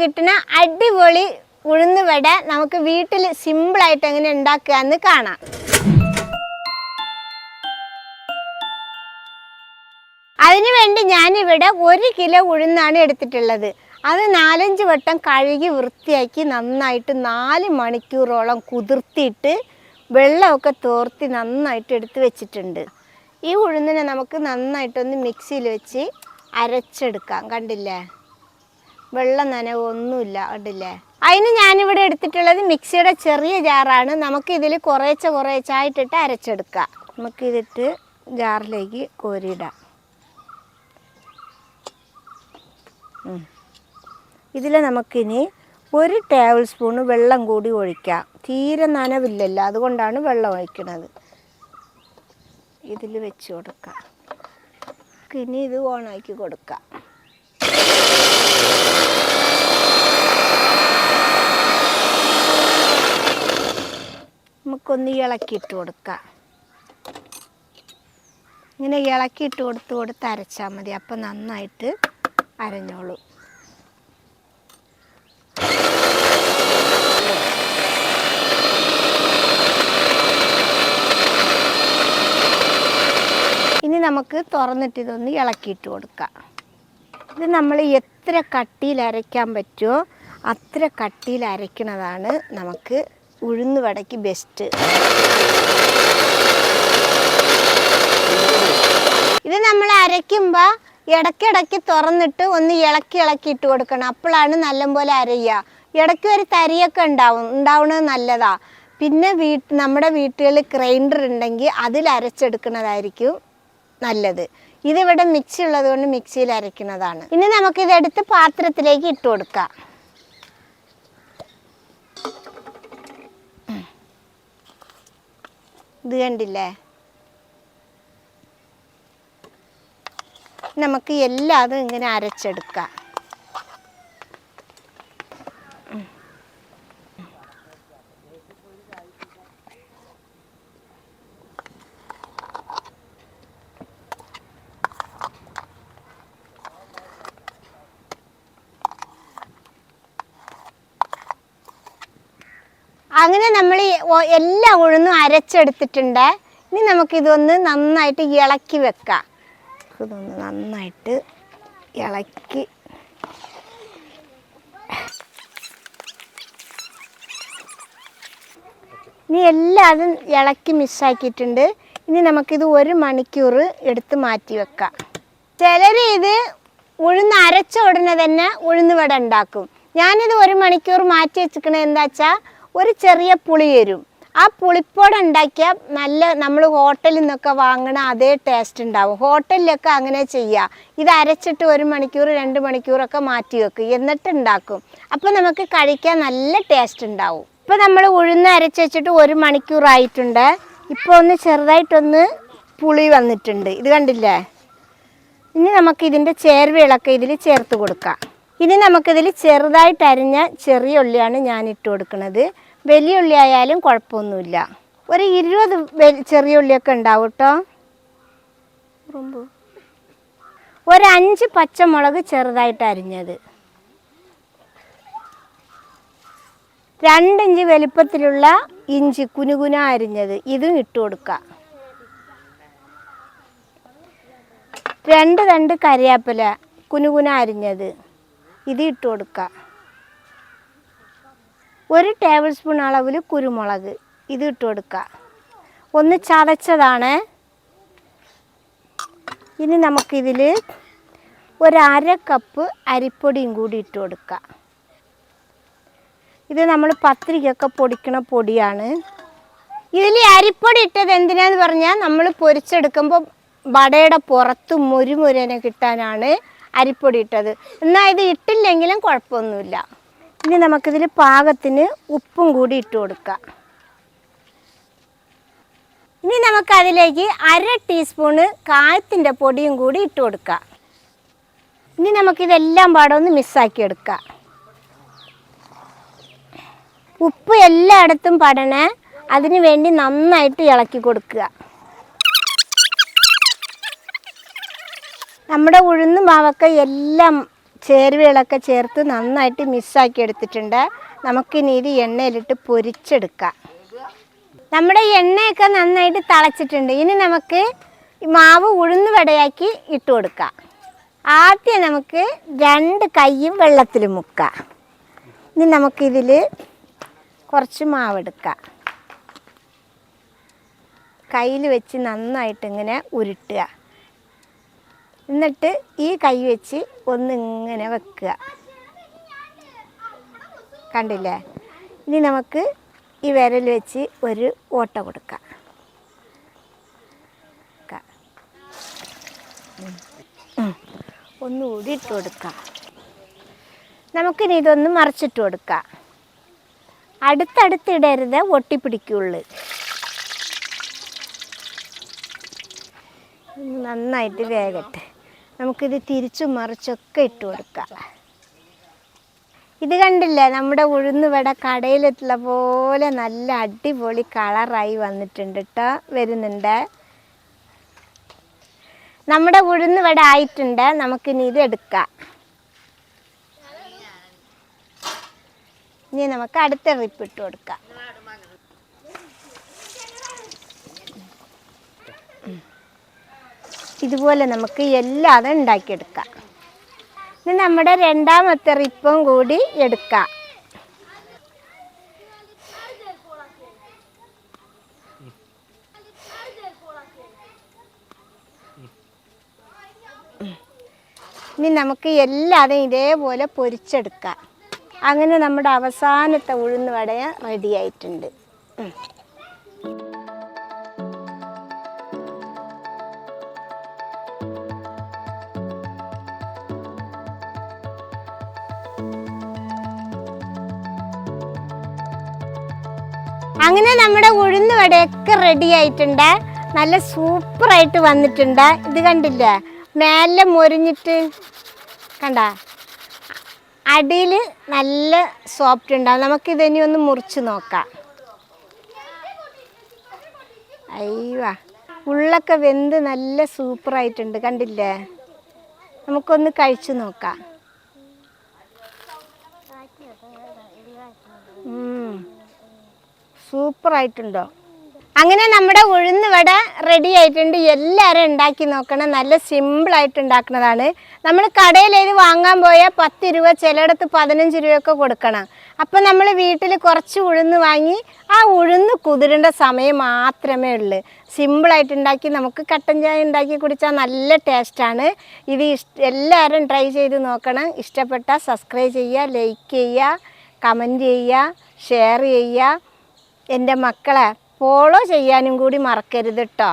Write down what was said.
കിട്ടുന്ന അടിപൊളി ഉഴുന്നുവട നമുക്ക് വീട്ടിൽ സിമ്പിളായിട്ട് എങ്ങനെ ഉണ്ടാക്കുകയെന്ന് കാണാം. അതിനുവേണ്ടി ഞാനിവിടെ 1 കിലോ ഉഴുന്നാണ് എടുത്തിട്ടുള്ളത്. അത് 4-5 വട്ടം കഴുകി വൃത്തിയാക്കി നന്നായിട്ട് 4 മണിക്കൂറോളം കുതിർത്തിയിട്ട് വെള്ളമൊക്കെ തോർത്തി നന്നായിട്ട് എടുത്ത് വെച്ചിട്ടുണ്ട്. ഈ ഉഴുന്നിനെ നമുക്ക് നന്നായിട്ടൊന്ന് മിക്സിയിൽ വെച്ച് അരച്ചെടുക്കാം. കണ്ടില്ലേ, വെള്ളം നനവൊന്നുമില്ല, കണ്ടില്ലേ. അതിന് ഞാനിവിടെ എടുത്തിട്ടുള്ളത് മിക്സിയുടെ ചെറിയ ജാറാണ്. നമുക്കിതിൽ കുറേച്ചായിട്ടിട്ട് അരച്ചെടുക്കാം. നമുക്കിതിട്ട് ജാറിലേക്ക് കോരിയിടാം. ഇതിൽ നമുക്കിനി 1 ടേബിൾ സ്പൂണ് വെള്ളം കൂടി ഒഴിക്കാം. തീരെ നനവില്ലല്ലോ, അതുകൊണ്ടാണ് വെള്ളം ഒഴിക്കുന്നത്. ഇതിൽ വെച്ച് കൊടുക്കാം. ഇനി ഇത് ഓണാക്കി കൊടുക്കാം. നമുക്കൊന്ന് ഇളക്കിയിട്ട് കൊടുക്കാം. ഇങ്ങനെ ഇളക്കിയിട്ട് കൊടുത്ത് അരച്ചാൽ മതി. അപ്പം നന്നായിട്ട് അരഞ്ഞോളൂ. ഇനി നമുക്ക് തുറന്നിട്ട് ഇതൊന്ന് ഇളക്കിയിട്ട് കൊടുക്കാം. ഇത് നമ്മൾ എത്ര കട്ടിയിൽ അരയ്ക്കാൻ പറ്റുമോ അത്ര കട്ടിയിൽ അരയ്ക്കുന്നതാണ് നമുക്ക് ഉഴുന്നുവടയ്ക്ക് ബെസ്റ്റ്. ഇത് നമ്മൾ അരയ്ക്കുമ്പോൾ ഇടയ്ക്കിടയ്ക്ക് തുറന്നിട്ട് ഒന്ന് ഇളക്കിയിട്ട് കൊടുക്കണം. അപ്പോഴാണ് നല്ലപോലെ അരയുക. ഇടയ്ക്ക് ഒരു തരിയൊക്കെ ഉണ്ടാവുന്നത് നല്ലതാണ്. പിന്നെ നമ്മുടെ വീട്ടുകളിൽ ഗ്രൈൻഡർ ഉണ്ടെങ്കിൽ അതിൽ അരച്ചെടുക്കുന്നതായിരിക്കും നല്ലത്. ഇതിവിടെ മിക്സി ഉള്ളത് കൊണ്ട് മിക്സിയിൽ അരയ്ക്കുന്നതാണ്. ഇനി നമുക്കിതെടുത്ത് പാത്രത്തിലേക്ക് ഇട്ട് കൊടുക്കാം. ഇത് കണ്ടില്ലേ, നമുക്ക് എല്ലാതും ഇങ്ങനെ അരച്ചെടുക്കാം. അങ്ങനെ നമ്മൾ എല്ലാ ഉഴുന്നും അരച്ചെടുത്തിട്ടുണ്ട്. ഇനി നമുക്കിതൊന്ന് നന്നായിട്ട് ഇളക്കി വെക്കാം. ഇതൊന്ന് നന്നായിട്ട് ഇളക്കി ഇനി എല്ലാതും ഇളക്കി മിക്സാക്കിയിട്ടുണ്ട്. ഇനി നമുക്കിത് 1 മണിക്കൂർ എടുത്ത് മാറ്റി വെക്കാം. ചിലർ ഇത് ഉഴുന്ന് അരച്ച ഉടനെ തന്നെ ഉഴുന്നുവട ഉണ്ടാക്കും. ഞാനിത് 1 മണിക്കൂർ മാറ്റി വെച്ചിരിക്കണത് എന്താ വെച്ചാൽ ഒരു ചെറിയ പുളി വരും. ആ പുളിപ്പോടെ ഉണ്ടാക്കിയാൽ നല്ല നമ്മൾ ഹോട്ടലിൽ നിന്നൊക്കെ വാങ്ങണ അതേ ടേസ്റ്റ് ഉണ്ടാവും. ഹോട്ടലിലൊക്കെ അങ്ങനെ ചെയ്യുക. ഇത് അരച്ചിട്ട് 1 മണിക്കൂർ 2 മണിക്കൂറൊക്കെ മാറ്റി വെക്കും, എന്നിട്ട് ഉണ്ടാക്കും. അപ്പോൾ നമുക്ക് കഴിക്കാൻ നല്ല ടേസ്റ്റ് ഉണ്ടാവും. ഇപ്പോൾ നമ്മൾ ഉഴുന്ന് അരച്ച് വെച്ചിട്ട് 1 മണിക്കൂറായിട്ടുണ്ട്. ഇപ്പോൾ ഒന്ന് ചെറുതായിട്ടൊന്ന് പുളി വന്നിട്ടുണ്ട്. ഇത് കണ്ടില്ലേ. ഇനി നമുക്കിതിൻ്റെ ചേർവകളൊക്കെ ഇതിൽ ചേർത്ത് കൊടുക്കാം. ഇനി നമുക്കിതിൽ ചെറുതായിട്ട് അരിഞ്ഞ ചെറിയ ഉള്ളിയാണ് ഞാൻ ഇട്ട് കൊടുക്കുന്നത്. വലിയ ഉള്ളി ആയാലും കുഴപ്പമൊന്നുമില്ല. ഒരു 20 ചെറിയ ഉള്ളിയൊക്കെ ഉണ്ടാവും കേട്ടോ. ഒരു 5 പച്ചമുളക് ചെറുതായിട്ട് അരിഞ്ഞത്, 2 ഇഞ്ച് വലിപ്പത്തിലുള്ള ഇഞ്ചി കുനുകുന അരിഞ്ഞത്, ഇതും ഇട്ട് കൊടുക്കാം. 2 തണ്ട് കറിവേപ്പില കുനുകുന അരിഞ്ഞത്, ഇത് ഇട്ട് കൊടുക്കാം. 1 ടേബിൾ സ്പൂൺ അളവിൽ കുരുമുളക്, ഇത് ഇട്ട് കൊടുക്കുക. ഒന്ന് ചതച്ചതാണ്. ഇനി നമുക്കിതിൽ 1/2 കപ്പ് അരിപ്പൊടിയും കൂടി ഇട്ട് കൊടുക്കുക. ഇത് നമ്മൾ പത്തിരിക്കൊക്കെ പൊടിക്കണ പൊടിയാണ്. ഇതിൽ അരിപ്പൊടി ഇട്ടത് എന്തിനാന്ന് പറഞ്ഞാൽ നമ്മൾ പൊരിച്ചെടുക്കുമ്പോൾ വടയുടെ പുറത്ത് മുരുമുരനെ കിട്ടാനാണ് അരിപ്പൊടി ഇട്ടത്. എന്നാൽ ഇത് ഇട്ടില്ലെങ്കിലും കുഴപ്പമൊന്നുമില്ല. ഇനി നമുക്കിതിൽ പാകത്തിന് ഉപ്പും കൂടി ഇട്ട് കൊടുക്കാം. ഇനി നമുക്കതിലേക്ക് 1/2 ടീസ്പൂണ് കായത്തിൻ്റെ പൊടിയും കൂടി ഇട്ട് കൊടുക്കാം. ഇനി നമുക്കിതെല്ലാം പാടെ ഒന്ന് മിക്സാക്കി എടുക്കാം. ഉപ്പ് എല്ലായിടത്തും പടണേ, അതിന് വേണ്ടി നന്നായിട്ട് ഇളക്കി കൊടുക്കുക. നമ്മുടെ ഉഴുന്ന് മാവൊക്കെ എല്ലാം ചേരുവകളൊക്കെ ചേർത്ത് നന്നായിട്ട് മിക്സാക്കി എടുത്തിട്ടുണ്ട്. നമുക്കിനി ഇത് എണ്ണയിലിട്ട് പൊരിച്ചെടുക്കാം. നമ്മുടെ എണ്ണയൊക്കെ നന്നായിട്ട് തിളച്ചിട്ടുണ്ട്. ഇനി നമുക്ക് മാവ് ഉഴുന്ന് വടയാക്കി ഇട്ട് കൊടുക്കാം. ആദ്യം നമുക്ക് 2 കൈയും വെള്ളത്തിൽ മുക്കാം. ഇനി നമുക്കിതിൽ കുറച്ച് മാവെടുക്കാം. കയ്യിൽ വെച്ച് നന്നായിട്ട് ഇങ്ങനെ ഉരുട്ടുക. എന്നിട്ട് ഈ കൈ വെച്ച് ഒന്നിങ്ങനെ വെക്കുക. കണ്ടില്ലേ? ഇനി നമുക്ക് ഈ വിരൽ വെച്ച് ഒരു ഓട്ട കൊടുക്കാം. ഒന്നുകൂടി ഇട്ട് കൊടുക്കാം. നമുക്കിനി ഇതൊന്ന് മറിച്ചിട്ട് കൊടുക്കാം. അടുത്തടുത്തിടരുത്, ഒട്ടിപ്പിടിക്കുള്ളൂ. നന്നായിട്ട് വേകട്ടെ. നമുക്കിത് തിരിച്ചും മറിച്ചൊക്കെ ഇട്ട് കൊടുക്കാം. ഇത് കണ്ടില്ലേ, നമ്മുടെ ഉഴുന്ന് വട കടയിലെത്തുള്ള പോലെ നല്ല അടിപൊളി കളറായി വന്നിട്ടുണ്ട് കേട്ടോ, വരുന്നുണ്ട്. നമ്മുടെ ഉഴുന്ന് വട ആയിട്ടുണ്ട്. നമുക്കിനി ഇത് എടുക്കാം. ഇനി നമുക്ക് അടുത്ത ട്രിപ്പ് ഇട്ട് കൊടുക്കാം. ഇതുപോലെ നമുക്ക് എല്ലാതും ഉണ്ടാക്കിയെടുക്കാം. ഇനി നമ്മുടെ രണ്ടാമത്തെ ട്രിപ്പും കൂടി എടുക്കാം. ഇനി നമുക്ക് എല്ലാതും ഇതേപോലെ പൊരിച്ചെടുക്കാം. അങ്ങനെ നമ്മുടെ അവസാനത്തെ ഉഴുന്ന് വട റെഡി ആയിട്ടുണ്ട്. അങ്ങനെ നമ്മുടെ ഉഴുന്ന് വടയൊക്കെ റെഡി ആയിട്ടുണ്ട്. നല്ല സൂപ്പറായിട്ട് വന്നിട്ടുണ്ട്. ഇത് കണ്ടില്ലേ, മേലെ മൊരിഞ്ഞിട്ട് കണ്ട, അടിയിൽ നല്ല സോഫ്റ്റ് ഉണ്ടാവും. നമുക്കിതിനി ഒന്ന് മുറിച്ച് നോക്കാം. അയ്യോ, ഉള്ളൊക്കെ വെന്ത് നല്ല സൂപ്പറായിട്ടുണ്ട്. കണ്ടില്ലേ? നമുക്കൊന്ന് കഴിച്ചു നോക്കാം. സൂപ്പറായിട്ടുണ്ടോ? അങ്ങനെ നമ്മുടെ ഉഴുന്ന് വട റെഡി ആയിട്ടുണ്ട്. എല്ലാവരും ഉണ്ടാക്കി നോക്കണം. നല്ല സിമ്പിളായിട്ട് ഉണ്ടാക്കുന്നതാണ്. നമ്മൾ കടയിൽ ഇത് വാങ്ങാൻ പോയാൽ 10 രൂപ, ചിലയിടത്ത് 15 രൂപയൊക്കെ കൊടുക്കണം. അപ്പം നമ്മൾ വീട്ടിൽ കുറച്ച് ഉഴുന്ന് വാങ്ങി ആ ഉഴുന്ന് കുതിരേണ്ട സമയം മാത്രമേ ഉള്ളൂ. സിമ്പിളായിട്ട് ഉണ്ടാക്കി നമുക്ക് കട്ടൻ ചായ ഉണ്ടാക്കി കുടിച്ചാൽ നല്ല ടേസ്റ്റാണ്. ഇത് എല്ലാവരും ട്രൈ ചെയ്ത് നോക്കണം. ഇഷ്ടപ്പെട്ടാൽ സബ്സ്ക്രൈബ് ചെയ്യുക, ലൈക്ക് ചെയ്യുക, കമൻറ്റ് ചെയ്യുക, ഷെയർ ചെയ്യുക. എൻ്റെ മക്കളെ ഫോളോ ചെയ്യാനും കൂടി മറക്കരുത് കേട്ടോ.